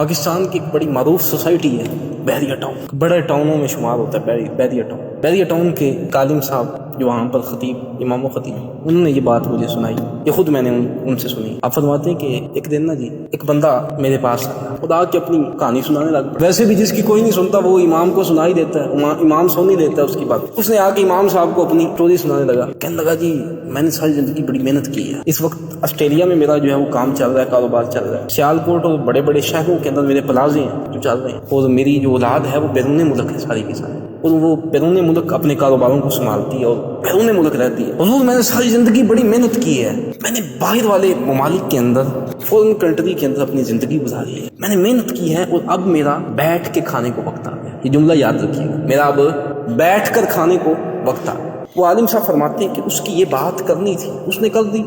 پاکستان کی ایک بڑی معروف سوسائٹی ہے بحریہ ٹاؤن، بڑے ٹاؤنوں میں شمار ہوتا ہے بحریہ ٹاؤن۔ بحریہ ٹاؤن کے عالم صاحب جو وہاں پر خطیب، امام و خطیب، انہوں نے یہ بات مجھے سنائی، یہ خود میں نے ان سے سنی۔ آپ فرماتے ہیں کہ ایک دن نا جی ایک بندہ میرے پاس آیا، خدا کی اپنی کہانی سنانے لگا۔ ویسے بھی جس کی کوئی نہیں سنتا وہ امام کو سنا ہی دیتا ہے، امام سن ہی دیتا ہے اس کی بات۔ اس نے آ کے امام صاحب کو اپنی اسٹوری سنانے لگا، کہنے لگا جی میں نے ساری زندگی بڑی محنت کی ہے، اس وقت آسٹریلیا میں میرا جو ہے وہ کام چل رہا ہے، کاروبار چل رہا ہے، سیالکوٹ اور بڑے بڑے شہروں کے اندر میرے پلازے ہیں جو چل رہے ہیں، اور میری جو اولاد ہے وہ بیرون ملک ہے ساری کی ساری، اور وہ بیرون ملک اپنے کاروباروں کو سنبھالتی ہے اور بیرون ملک رہتی ہے۔ حضور میں نے ساری زندگی بڑی محنت کی ہے، میں نے باہر والے ممالک کے اندر، فورن کنٹری کے اندر اپنی زندگی گزاری ہے، میں نے محنت کی ہے، اور اب میرا بیٹھ کے کھانے کو وقت آ گیا۔ یہ جملہ یاد رکھیے گا، میرا اب بیٹھ کر کھانے کو وقت آ گیا۔ وہ عالم صاحب فرماتے ہیں کہ اس کی یہ بات کرنی تھی، اس نے کر دی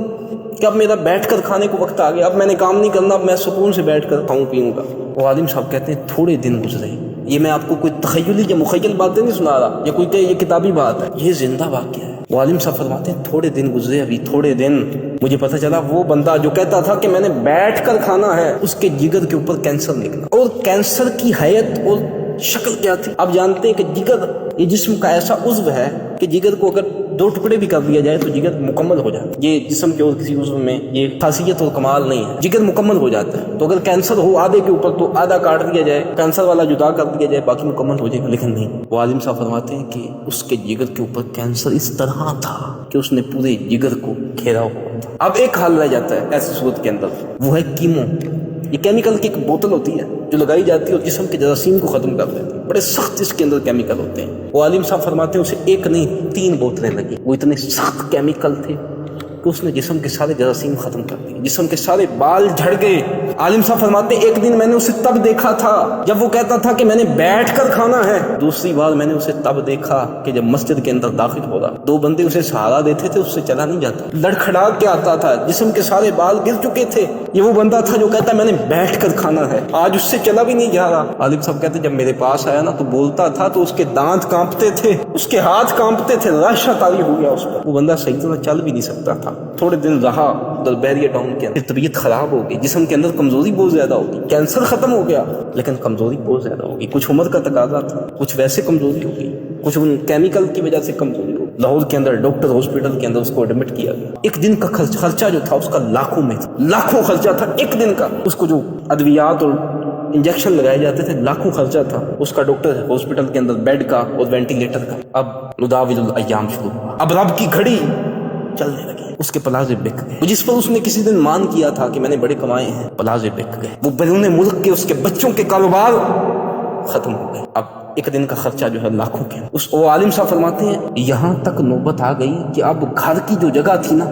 کہ اب میرا بیٹھ کر کھانے کو وقت آ گیا، اب میں نے کام نہیں کرنا، اب میں سکون سے بیٹھ کر کھاؤں پیوں گا۔ وہ عالم صاحب کہتے ہیں تھوڑے دن گزرے، یہ میں آپ کو کوئی تخیلی یا مخیل باتیں نہیں سنا رہا یا کوئی کہ یہ کتابی بات ہے، یہ زندہ واقعہ ہے۔ وہ عالم صاحب فرماتے ہیں تھوڑے دن گزرے، ابھی تھوڑے دن، مجھے پتہ چلا وہ بندہ جو کہتا تھا کہ میں نے بیٹھ کر کھانا ہے، اس کے جگر کے اوپر کینسر نکلا، اور کینسر کی حیت اور شکل کیا تھی آپ جانتے ہیں کہ جگر یہ جسم کا ایسا عضو ہے کہ جگر کو اگر 2 ٹکڑے بھی کر دیا جائے تو جگر مکمل ہو جاتا ہے۔ یہ جسم کے اور کسی عضو میں یہ خاصیت اور کمال نہیں ہے، جگر مکمل ہو جاتا ہے۔ تو اگر کینسر ہو آدھے کے اوپر تو آدھا کاٹ دیا جائے، کینسر والا جدا کر دیا جائے، باقی مکمل ہو جائے گا، لیکن نہیں۔ وہ عالم صاحب فرماتے ہیں کہ اس کے جگر کے اوپر کینسر اس طرح تھا کہ اس نے پورے جگر کو گھیرا ہوا تھا۔ اب ایک حال رہ جاتا ہے ایسی صورت کے اندر، وہ ہے کیمو۔ یہ کیمیکل کی ایک بوتل ہوتی ہے جو لگائی جاتی ہے اور جسم کے جراثیم کو ختم کر دیتی ہے، بڑے سخت اس کے اندر کیمیکل ہوتے ہیں۔ وہ عالم صاحب فرماتے ہیں اسے ایک نہیں 3 بوتلیں لگی، وہ اتنے سخت کیمیکل تھے کہ اس نے جسم کے سارے جراثیم ختم کر دیے، جسم کے سارے بال جھڑ گئے۔ عالم صاحب فرماتے ہیں ایک دن میں نے اسے تب دیکھا تھا جب وہ کہتا تھا کہ میں نے بیٹھ کر کھانا ہے، دوسری بار میں نے اسے تب دیکھا کہ جب مسجد کے اندر داخل ہو رہا، 2 بندے اسے سہارا دیتے تھے، اس سے چلا نہیں جاتا، لڑکھڑا کے آتا تھا، جسم کے سارے بال گر چکے تھے۔ یہ وہ بندہ تھا جو کہتا میں نے بیٹھ کر کھانا ہے، آج اس سے چلا بھی نہیں جا رہا۔ عالم صاحب کہتے جب میرے پاس آیا نا تو بولتا تھا تو اس کے دانت کانپتے تھے، اس کے ہاتھ کانپتے تھے، رشا طاری ہو گیا اس پر، وہ بندہ صحیح طرح چل بھی نہیں سکتا تھا۔ تھوڑے دن رہا ادھر بحریہ ٹاؤن کے اندر، طبیعت خراب ہو گئی، جسم کے اندر کمزوری بہت زیادہ ہوگی، کینسر ختم ہو گیا لیکن کمزوری بہت زیادہ ہوگی، کچھ عمر کا تقاضا تھا، کچھ ویسے کمزوری ہو گئی، کچھ ان کیمیکل کی وجہ سے کمزوری ہو گئی۔ لاہور کے اندر ڈاکٹر ہاسپٹل کے اندر اس کو ایڈمٹ کیا گیا، ایک دن کا خرچہ جو تھا اس کا لاکھوں میں تھا، لاکھوں خرچہ تھا ایک دن کا، اس کو جو ادویات اور انجیکشن لگائے جاتے تھے لاکھوں خرچہ تھا اس کا، ڈاکٹر ہاسپٹل کے اندر بیڈ کا اور وینٹیلیٹر کا۔ اب نداول الایام شروع ہوا، اب رب کی گھڑی چلنے لگی، اس کے پلازے بک گئے، جس پر اس نے کسی دن مان کیا تھا کہ میں نے بڑے کمائے ہیں، پلازے بک گئے، وہ بیرون ملک کے اس کے بچوں کے کاروبار ختم ہو گئے۔ اب ایک دن کا خرچہ جو ہے لاکھوں کے، وہ عالم صاحب فرماتے ہیں یہاں تک نوبت آ گئی کہ اب گھر کی جو جگہ تھی نا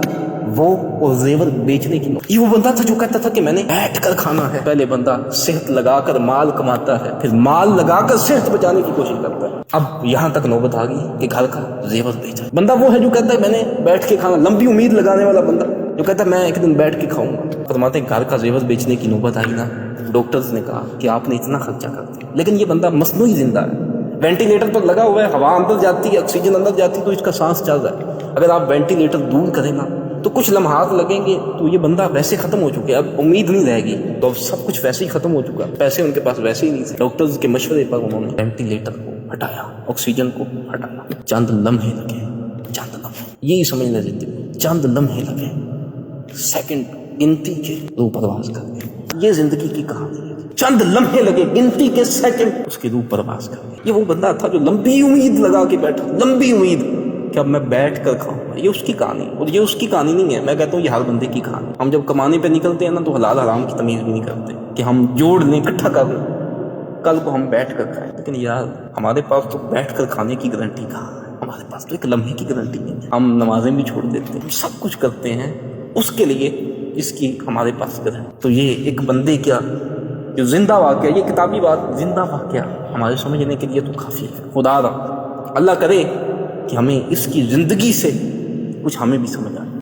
وہ اور زیور بیچنے کی نوبت۔ یہ وہ بندہ تھا جو کہتا تھا کہ میں نے بیٹھ کر کھانا ہے۔ پہلے بندہ صحت لگا کر مال کماتا ہے، پھر مال لگا کر صحت بچانے کی کوشش کرتا ہے، اب یہاں تک نوبت آ گئی کہ گھر کا زیور بیچا۔ بندہ وہ ہے جو کہتا ہے میں نے بیٹھ کے کھانا، لمبی امید لگانے والا بندہ جو کہتا ہے میں ایک دن بیٹھ کے کھاؤں گا۔ فرماتے ہیں گھر کا زیور بیچنے کی نوبت آئی نا، ڈاکٹرز نے کہا کہ آپ نے اتنا خرچہ کر دیا، لیکن یہ بندہ مصنوعی زندہ ہے، وینٹیلیٹر پر لگا ہوا ہے، ہوا اندر جاتی ہے، آکسیجن اندر جاتی ہے تو اس کا سانس چل رہا ہے۔ اگر آپ وینٹیلیٹر دور کریں نا تو کچھ لمحات لگیں گے تو یہ بندہ ویسے ختم ہو چکے، اب امید نہیں رہے گی، تو اب سب کچھ ویسے ہی ختم ہو چکا، پیسے ان کے پاس ویسے ہی نہیں تھے۔ ڈاکٹرز کے مشورے پر انہوں نے وینٹیلیٹر کو ہٹایا، آکسیجن کو ہٹایا، چند لمحے لگے، چند لمحے، یہی سمجھنا زندگی، چند لمحے لگے، سیکنڈ گنتی کے روح پرواز کر گئے۔ یہ زندگی کی کہانی ہے، چند لمحے لگے، گنتی کے سیکنڈ اس کی روح پرواز کر گئی۔ یہ وہ بندہ تھا جو لمبی امید لگا کے بیٹھا، لمبی امید کہ اب میں بیٹھ کر کھاؤں گا۔ یہ اس کی کہانی، اور یہ اس کی کہانی نہیں ہے، میں کہتا ہوں یہ ہر بندے کی کہانی۔ ہم جب کمانے پہ نکلتے ہیں نا تو حلال حرام کی تمیز بھی نہیں کرتے کہ ہم جوڑ لیں، اکٹھا کر لیں، کل کو ہم بیٹھ کر کھائیں، لیکن یار ہمارے پاس تو بیٹھ کر کھانے کی گارنٹی کہاں ہے، ہمارے پاس تو ایک لمحے کی گارنٹی نہیں ہے۔ ہم نمازیں بھی چھوڑ دیتے ہیں، سب کچھ کرتے ہیں اس کے لیے جس کی ہمارے پاس گارنٹی۔ تو یہ ایک بندے کیا جو زندہ واقعہ، یہ کتابی بات زندہ واقعہ ہمارے سمجھنے کے لیے تو کافی ہے۔ خدا اللہ کرے کہ ہمیں اس کی زندگی سے کچھ ہمیں بھی سمجھ آئے۔